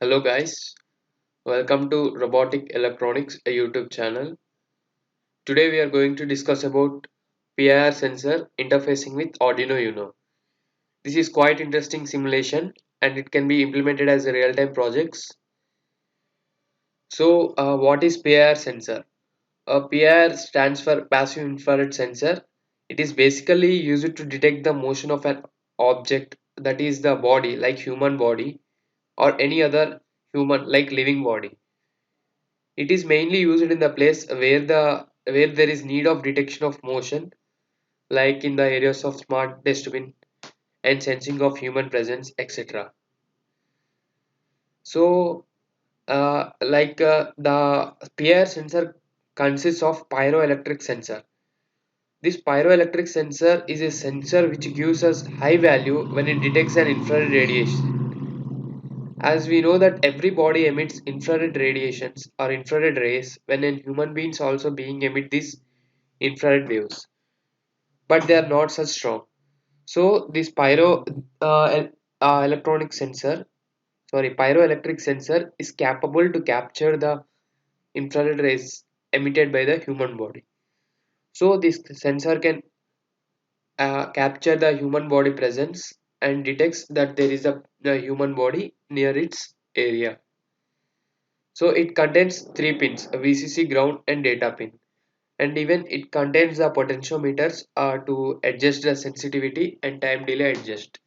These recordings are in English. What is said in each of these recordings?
Hello guys, welcome to Robotic Electronics, a YouTube channel. Today we are going to discuss about PIR sensor interfacing with Arduino Uno. This is quite interesting simulation and it can be implemented as a real-time projects. So what is PIR sensor? PIR stands for passive infrared sensor. It is basically used to detect the motion of an object, that is the body like human body or any other human like living body. It is mainly used in the place where there is need of detection of motion, like in the areas of smart dustbin and sensing of human presence, etc. The PIR sensor consists of pyroelectric sensor. This pyroelectric sensor is a sensor which gives us high value when it detects an infrared radiation. As we know that every body emits infrared radiations or infrared rays when a human beings also being emit these infrared waves, but they are not such strong. So this electronic sensor, pyroelectric sensor is capable to capture the infrared rays emitted by the human body. So this sensor can capture the human body presence and detects that there is the human body near its area. So it contains three pins: a VCC, ground, and data pin. And even it contains the potentiometers to adjust the sensitivity and time delay adjust.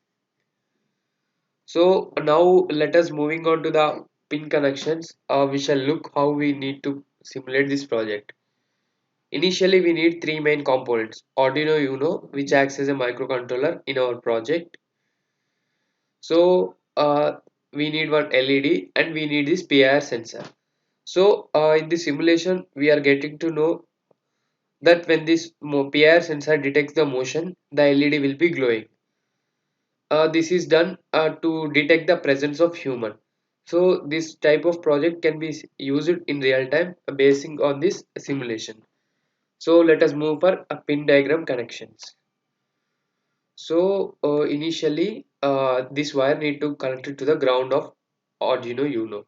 So now let us moving on to the pin connections. We shall look how we need to simulate this project. Initially we need three main components: Arduino Uno, which acts as a microcontroller in our project. So we need one LED and we need this PIR sensor. So in this simulation we are getting to know that when this PIR sensor detects the motion, the LED will be glowing. This is done to detect the presence of human. So this type of project can be used in real time basing on this simulation. So let us move for a pin diagram connections. So initially this wire need to connect it to the ground of Arduino Uno,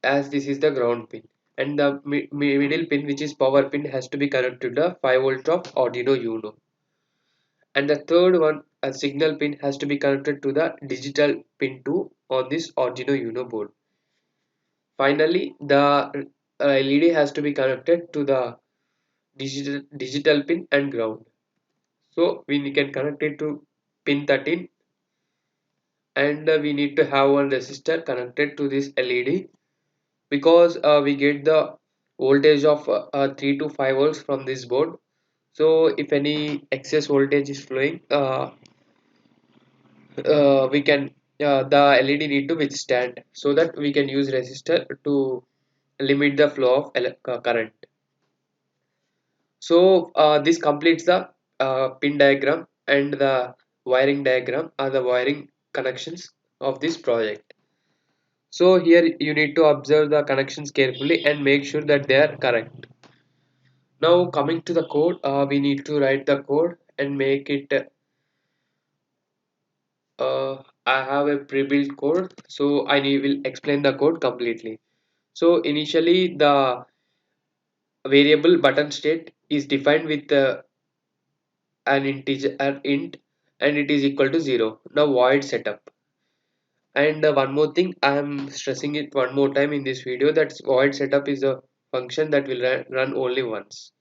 as this is the ground pin, and the middle pin, which is power pin, has to be connected to the 5 volt of Arduino Uno, and the third one, a signal pin, has to be connected to the digital pin 2 on this Arduino Uno board. Finally the LED has to be connected to the digital pin and ground. So we can connect it to pin 13, and we need to have one resistor connected to this LED, because we get the voltage of 3 to 5 volts from this board. So if any excess voltage is flowing, we can the LED need to withstand, so that we can use resistor to limit the flow of current. So this completes the pin diagram and the wiring diagram, or the wiring connections of this project. So here you need to observe the connections carefully and make sure that they are correct. Now coming to the code, we need to write the code and make it. I have a pre-built code, so will explain the code completely. So initially the variable button state is defined with an integer, an int, and it is equal to 0. Now void setup. And one more thing, I am stressing it one more time in this video, that void setup is a function that will run only once.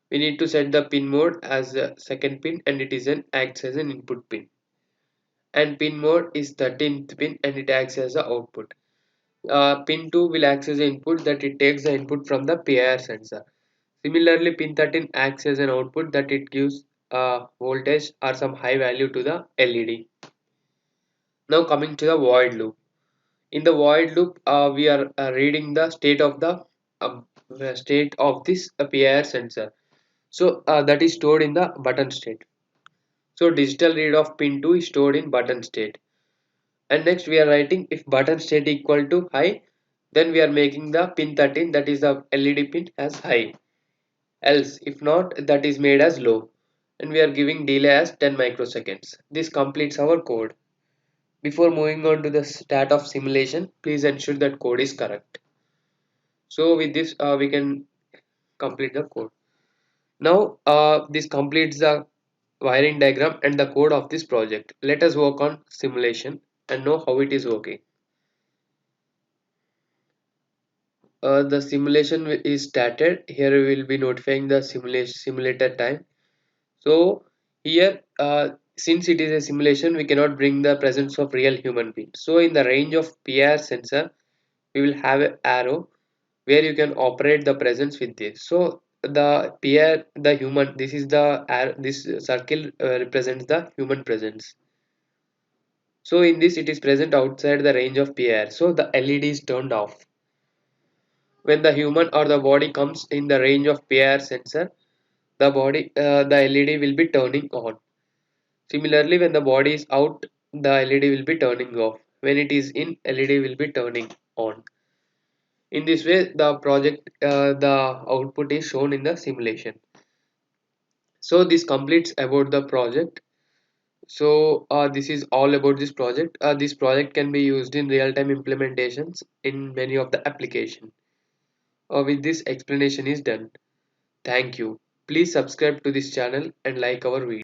We need to set the pin mode as a second pin, and it is an acts as an input pin. And pin mode is 13th pin, and it acts as the output. Pin 2 will act as the input, that it takes the input from the PIR sensor. Similarly, pin 13 acts as an output, that it gives voltage or some high value to the LED. Now coming to the void loop. In the void loop, we are reading the uh, state of this PIR sensor. So that is stored in the button state. So digital read of pin 2 is stored in button state. And next we are writing, if button state equal to high, then we are making the pin 13, that is the LED pin, as high. Else if not, that is made as low, and we are giving delay as 10 microseconds. This completes our code. Before moving on to the start of simulation, please ensure that code is correct. So with this, we can complete the code. Now, this completes the wiring diagram and the code of this project. Let us work on simulation and know how it is working. The simulation is started. Here we will be notifying the simulator time. So here, since it is a simulation, we cannot bring the presence of real human being. So in the range of PIR sensor, we will have an arrow where you can operate the presence with this. So the PIR, the human, this is the this circle represents the human presence. So in this, it is present outside the range of PIR. So the LED is turned off. When the human or the body comes in the range of PIR sensor, the LED will be turning on. Similarly, when the body is out, the LED will be turning off. When it is in, LED will be turning on. In this way, the output is shown in the simulation. So this completes about the project. So this is all about this project. This project can be used in real-time implementations in many of the application. With this explanation is done. Thank you. Please subscribe to this channel and like our video.